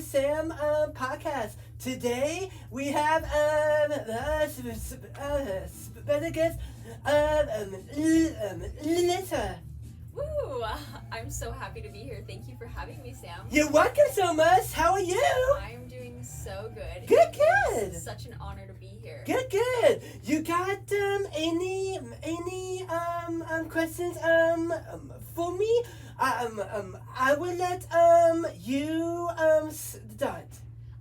Sam podcast. Today we have special guest Alicia. Woo! I'm so happy to be here. Thank you for having me, Sam. You're welcome so much. How are you? I'm doing so good. Good, It good. is such an honor to be here. Good, good. You got any questions for me? I will let you start.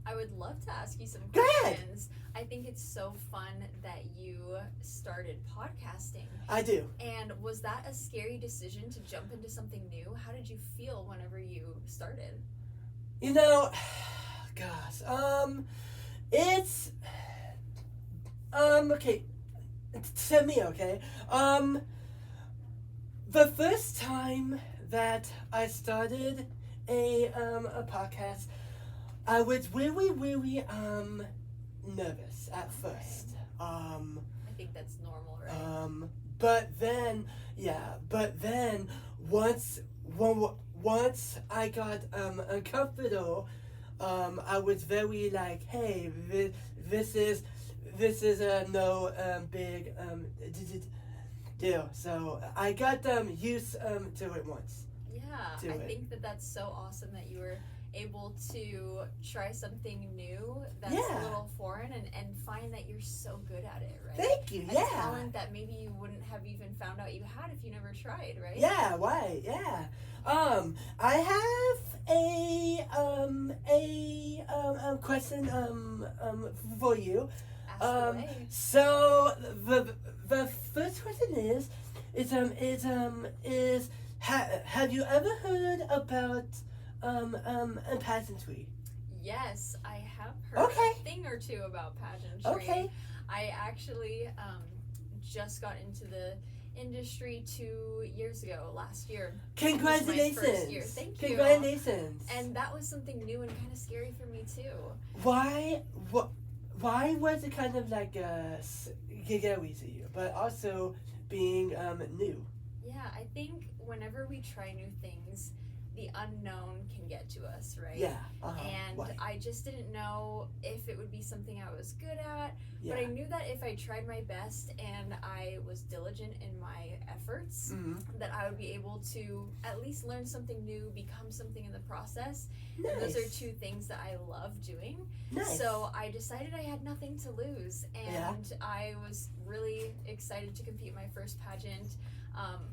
I would love to ask you some Go ahead. questions. I think it's so fun that you started podcasting. I do. And was that a scary decision to jump into something new? How did you feel whenever you started? You know, gosh, it's okay. To me, okay. The first time that I started a podcast, I was really, really nervous at first. I think that's normal, right? But then once I got uncomfortable, I was very like, hey, this is no big deal. So I got used to it once. Yeah, I think that's so awesome that you were able to try something new that's a little foreign and find that you're so good at it, right? Thank you. A talent that maybe you wouldn't have even found out you had if you never tried, right? Yeah, right. Yeah. I have a question for you. Ask away. So the first question is have you ever heard about pageantry? Yes, I have heard Okay. a thing or two about pageantry. Okay. I actually just got into the industry 2 years ago, last year. Congratulations. It was my first year. Thank you. Congratulations. And that was something new and kind of scary for me too. Why was it kind of like scary to you, but also being new? Yeah, I think whenever we try new things, the unknown can get to us, right? Yeah. And right. I just didn't know if it would be something I was good at, Yeah. but I knew that if I tried my best and I was diligent in my efforts, that I would be able to at least learn something new, become something in the process. Nice. And those are two things that I love doing. Nice. So I decided I had nothing to lose, and I was really excited to compete my first pageant.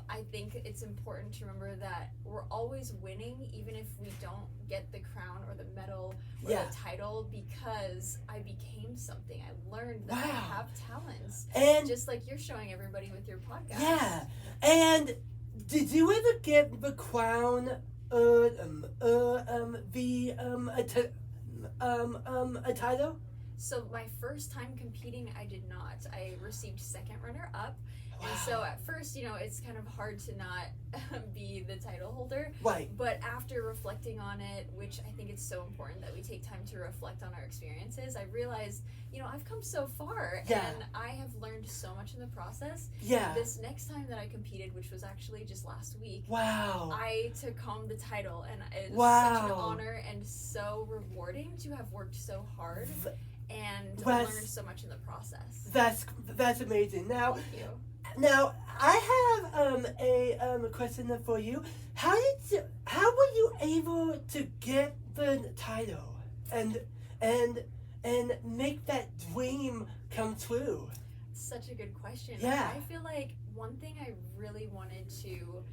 I think it's important to remember that we're always winning, even if we don't get the crown or the medal or the title, because I became something. I learned that I have talents, and just like you're showing everybody with your podcast. Yeah. And did you ever get the crown a title? So my first time competing, I did not. I received second runner up. Wow. And so at first, it's kind of hard to not be the title holder. Right. But after reflecting on it, which I think it's so important that we take time to reflect on our experiences, I realized, I've come so far. Yeah. And I have learned so much in the process. Yeah. This next time that I competed, which was actually just last week, Wow. I took home the title. And it was such an honor and so rewarding to have worked so hard and learned so much in the process. That's amazing. Now, Thank you. Now I have a question for you. How were you able to get the title and make that dream come true? Such a good question. Yeah. I feel like one thing I really wanted to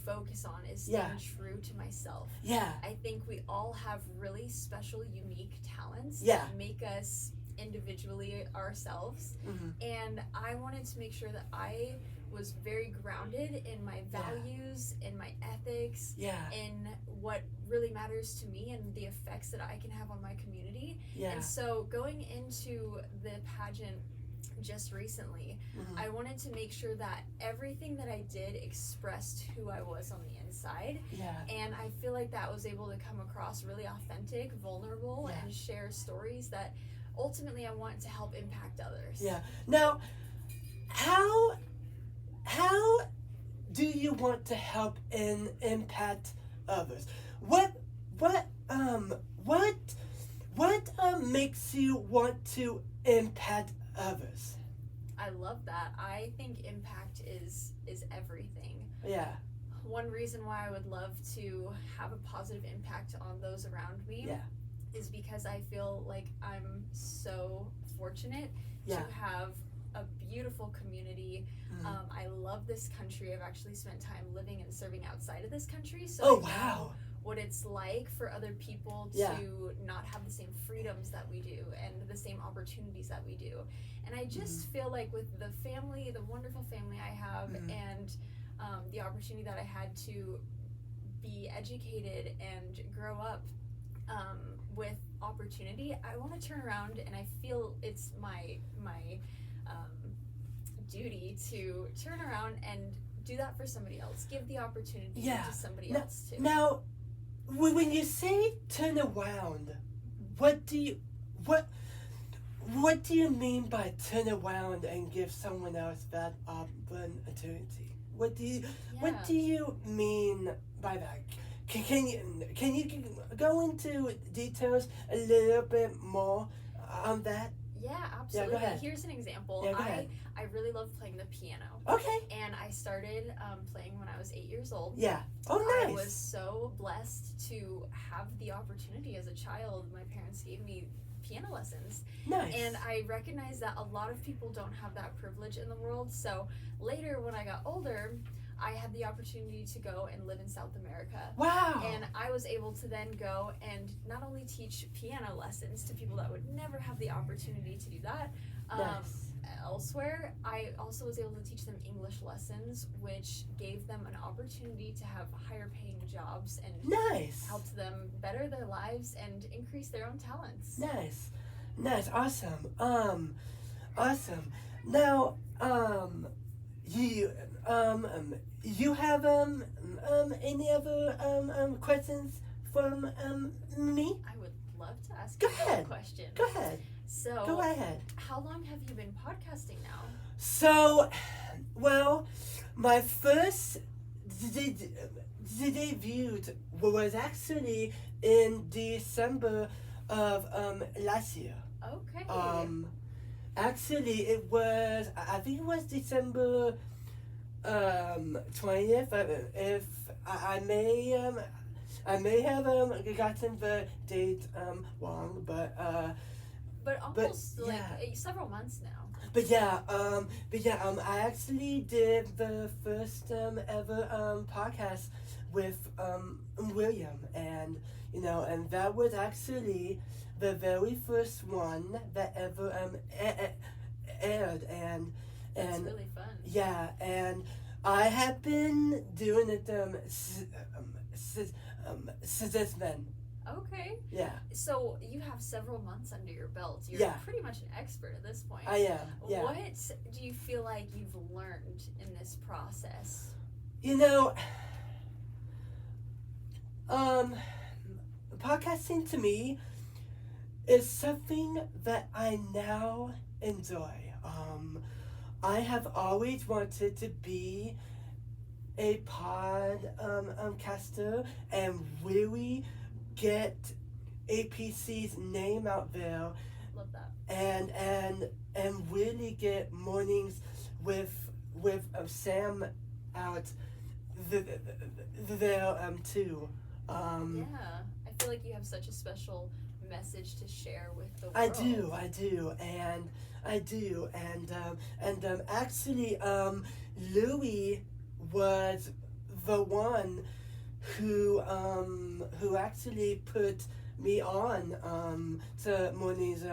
focus on is staying true to myself. Yeah. I think we all have really special, unique talents Yeah. that make us individually ourselves. And I wanted to make sure that I was very grounded in my values, in my ethics, in what really matters to me and the effects that I can have on my community. And so going into the pageant just recently, I wanted to make sure that everything that I did expressed who I was on the inside. And I feel like that was able to come across really authentic, vulnerable, and share stories that ultimately I want to help impact others. Yeah. Now, how do you want to help and impact others? What what makes you want to impact others? I love that. I think impact is everything. Yeah. One reason why I would love to have a positive impact on those around me is because I feel like I'm so fortunate to have a beautiful community. I love this country. I've actually spent time living and serving outside of this country, so I know what it's like for other people to not have the same freedoms that we do and the same opportunities that we do. And I just feel like with the family, the wonderful family I have, and the opportunity that I had to be educated and grow up with opportunity, I want to turn around, and I feel it's my duty to turn around and do that for somebody else. Give the opportunity to somebody else too. Now, when you say turn around, what do you mean by turn around and give someone else that opportunity? What do you mean by that? Can you go into details a little bit more on that? Yeah, absolutely. Yeah, go ahead. Here's an example. Yeah, go ahead. I really love playing the piano. Okay. And I started playing when I was 8 years old. Yeah. Oh, nice. I was so blessed to have the opportunity as a child. My parents gave me piano lessons. Nice. And I recognize that a lot of people don't have that privilege in the world. So later, when I got older, I had the opportunity to go and live in South America. Wow. And I was able to then go and not only teach piano lessons to people that would never have the opportunity to do that elsewhere, I also was able to teach them English lessons, which gave them an opportunity to have higher paying jobs and helped them better their lives and increase their own talents. Nice. Awesome. Awesome. Now, you have any other questions from me? I would love to ask Go you ahead. a question. Go ahead. So, go ahead. How long have you been podcasting now? So, well, my first debut was actually in December of last year. Okay. Actually, I think it was December 20th. If I may have gotten the date wrong, but almost several months now. But I actually did the first ever podcast with William, and and that was actually the very first one that ever aired, and That's really fun. Yeah, and I have been doing it since then. Okay. Yeah. So you have several months under your belt. You're pretty much an expert at this point. I am. Yeah. What do you feel like you've learned in this process? Podcasting to me is something that I now enjoy. I have always wanted to be a podcaster and really get APC's name out there. Love that. And really get mornings with Sam out there too. Yeah, I feel like you have such a special message to share with the world. I do, and actually, Louis was the one who actually put me on to mornings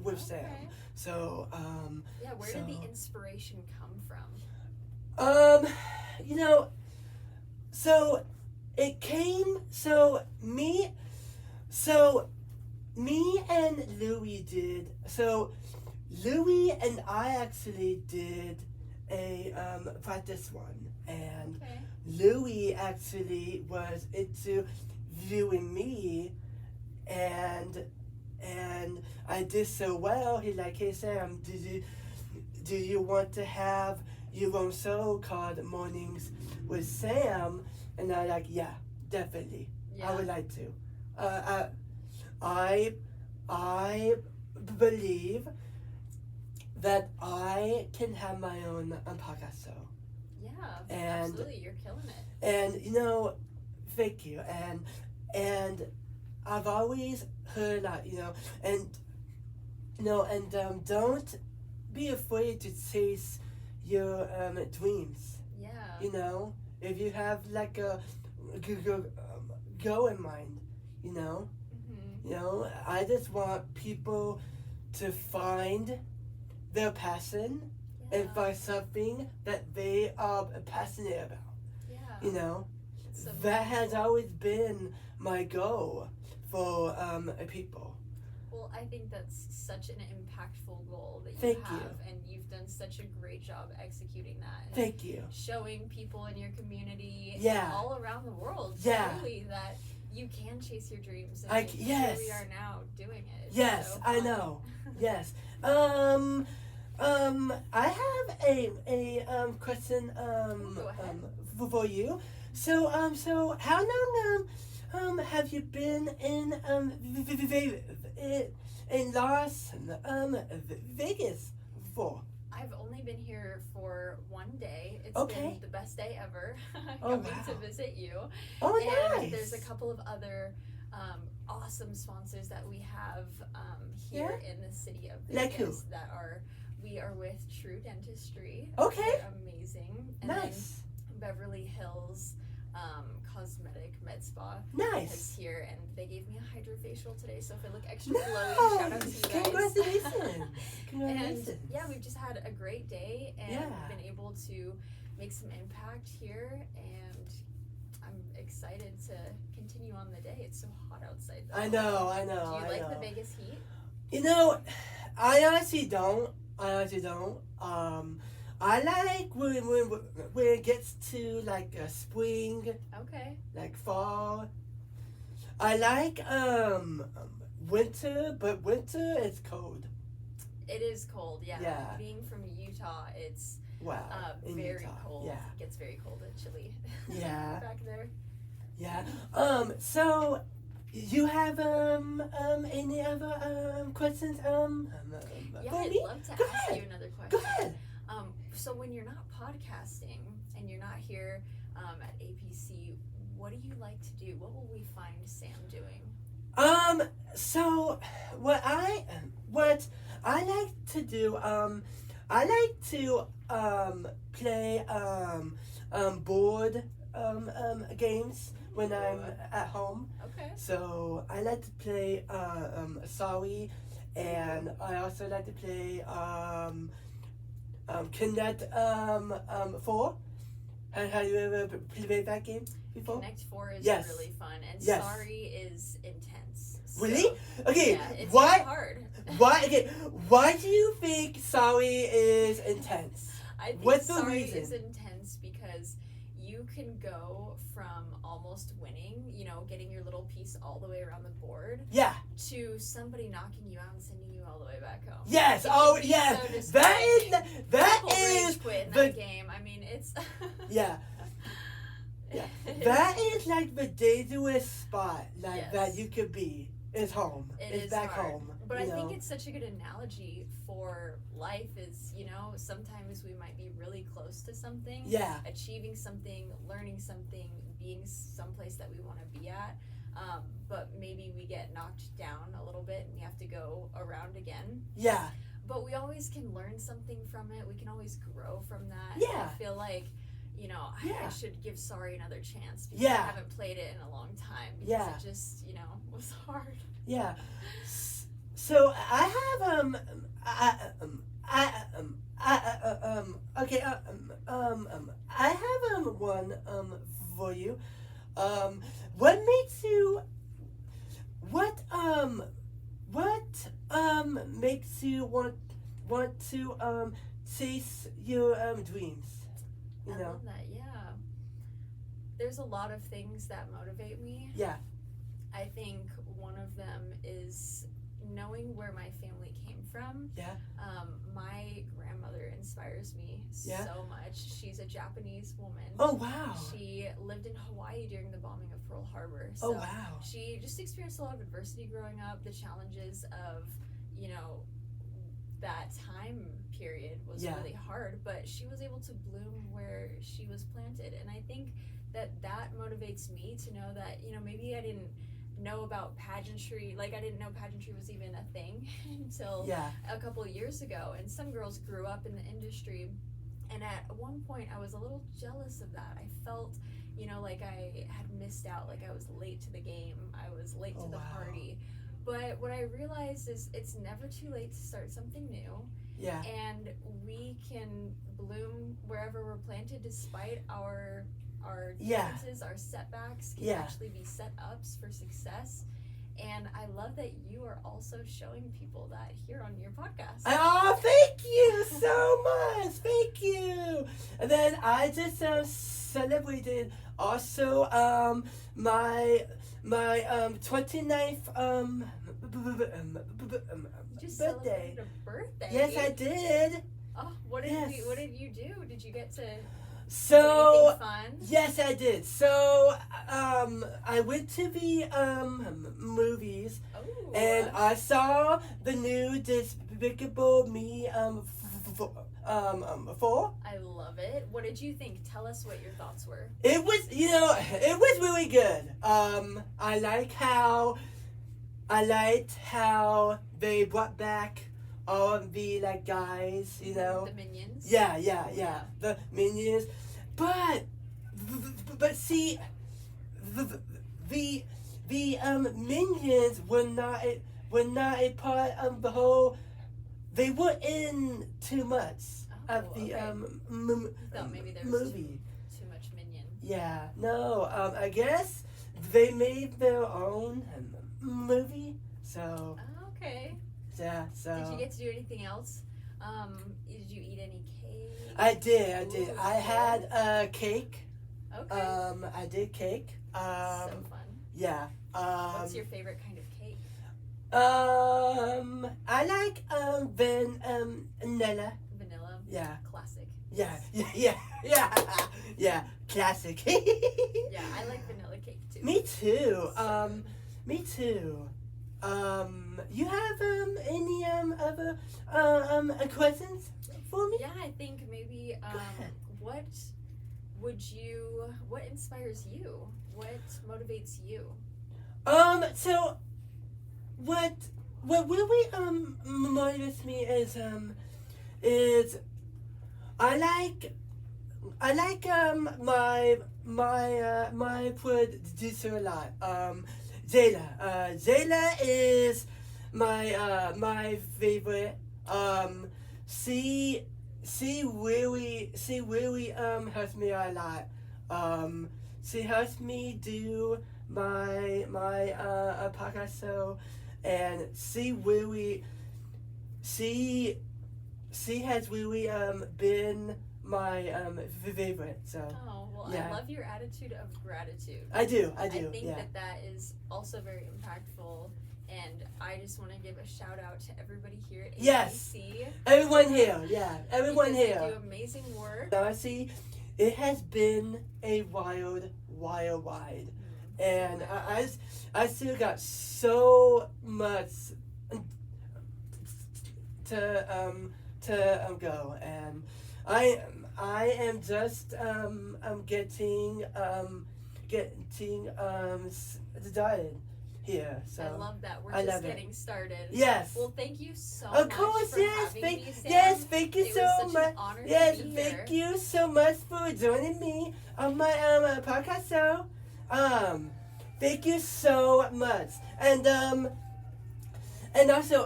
with Sam. So where did the inspiration come from? So it came. Me and Louis did. So Louis and I actually did a practice one, and Louis actually was interviewing me, and I did so well. He's like, "Hey Sam, do you want to have your own show called Mornings with Sam?" And I like, "Yeah, definitely. I would like to." I believe that I can have my own podcast show. Yeah, and, absolutely, you're killing it. And thank you. And I've always heard that, and don't be afraid to chase your dreams. Yeah. If you have like a goal in mind, I just want people to find their passion and find something that they are passionate about. Yeah. So that has always been my goal for people. Well, I think that's such an impactful goal that you Thank have, you. and you've done such a great job executing that. And Thank you. Showing people in your community, Yeah, all around the world, yeah, really, that you can chase your dreams. And yes, here we are now doing it. Yes, so I know. Yes. I have a question Go ahead. For you. So how long have you been in Las Vegas for? I've only been here for one day. It's Okay. been the best day ever Oh, coming wow. to visit you. Oh, And nice. there's a couple of other awesome sponsors that we have here in the city of Vegas. Like who? We are with True Dentistry. Okay. They're amazing. And Nice. then Beverly Hills Cosmetic Med Spa Nice. is here, and they gave me a hydrofacial today, so if I look extra glowy, shout out to you guys. Congratulations. Congratulations. And yeah, we've just had a great day and Yeah. been able to make some impact here, and I'm excited to continue on the day. It's so hot outside though. I know. Do you like the Vegas heat? I honestly don't. I like when it gets to like spring, Okay. like fall. I like winter, but winter is cold. It is cold, yeah. Yeah. Being from Utah, it's Wow. in very Utah. cold. Yeah. It gets very cold and chilly. Yeah. Back there. Yeah. So you have any other questions Yeah, for I'd me? love to Go ask ahead. you another question. Go ahead. So when you're not podcasting and you're not here at APC, what do you like to do? What will we find Sam doing? So what I like to do, I like to play board games when I'm at home. Okay. So I like to play Sorry, and I also like to play Connect 4. Have you ever played that game before? Connect 4 is Yes. really fun, and Yes. Sorry is intense. So, Really? Okay. Yeah, it's why? hard. Why do you think Sorry is intense? I think What's the Sorry reason? is intense because you can go from almost winning, getting your little piece all the way around the board, Yeah. to somebody knocking you out and sending you all the way back home. Yes. It Oh, can be yes. so that People is rage quit in the that game. I mean, it's yeah. Yeah. That is like the dangerous spot Yes. that you could be. Is home. It It's is back hard. home. But you I think know? it's such a good analogy for life is, sometimes we might be really close to something, Yeah. achieving something, learning something, being someplace that we want to be at, but maybe we get knocked down a little bit and we have to go around again. Yeah. But we always can learn something from it. We can always grow from that. Yeah. And I feel like, I Yeah. should give Sorry another chance because Yeah. I haven't played it in a long time because Yeah. it just, was hard. Yeah. So I have okay I have one for you. What makes you makes you want to chase your dreams? I love that, yeah. There's a lot of things that motivate me. Yeah. I think one of them is knowing where my family came from, my grandmother inspires me so much. She's a Japanese woman. Oh, wow. She lived in Hawaii during the bombing of Pearl Harbor. So wow. she just experienced a lot of adversity growing up. The challenges of, you know, that time period was really hard, but she was able to bloom where she was planted. And I think that motivates me to know that, you know, maybe I didn't know about pageantry, like I didn't know pageantry was even a thing until a couple of years ago. And some girls grew up in the industry, and at one point I was a little jealous of that. I felt, you know, like I had missed out, like I was late to the game, I was late to the party. But what I realized is it's never too late to start something new. Yeah. And we can bloom wherever we're planted, despite our differences, our setbacks can actually be set-ups for success. And I love that you are also showing people that here on your podcast. Oh, thank you so much. Thank you. And then I just celebrated also my 29th you just birthday. celebrated a birthday. Yes, I did. Oh, what did you do? Did you get to do anything fun? Yes, I did. So I went to the movies, and I saw the new Despicable Me 4. I love it. What did you think? Tell us what your thoughts were. It was, you know, it was really good. I liked how they brought back all of the like guys, you know. The Minions. Yeah. The Minions, but see, the Minions were not a part of the whole. They were in too much of the maybe there was movie. Too much Minion. Yeah, no. I guess they made their own movie. So. Okay. Yeah. So. Did you get to do anything else? Did you eat any cake? I did. I had cake. Okay. I did cake. So fun. Yeah. What's your favorite kind of cake? I like vanilla. Vanilla. Yeah. Classic. Yeah. Classic. Yeah, I like vanilla cake too. Me too. Me too. You have any other questions for me? Yeah, I think maybe what inspires you? What motivates you? So what really motivates me is I like my producer a lot. Zayla is my favorite. She really helps me a lot. She helps me do my podcast show, and she has really been my favorite. So. Oh, well, yeah. I love your attitude of gratitude. I do. I think that is also very impactful, and I just want to give a shout out to everybody here at ABC. Yes, everyone here. Everyone because here. They do amazing work. Darcy, it has been a wild ride, and I still got so much to go, and I am just getting started here. So I love that. We're just getting started. Yes. Well, thank you so much. Of course, for having me, Sam. Yes, thank you so It was such much. an honor Yes, to be thank here. you so much for joining me on my podcast show. Thank you so much, and also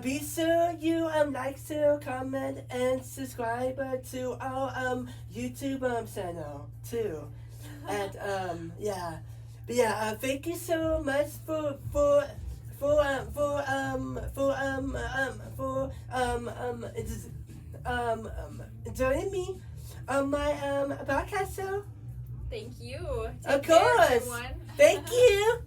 be sure you like to comment and subscribe to our YouTube channel too, and but yeah, thank you so much for joining me on my podcast show. Thank you. Of Take care, course. everyone. Thank you.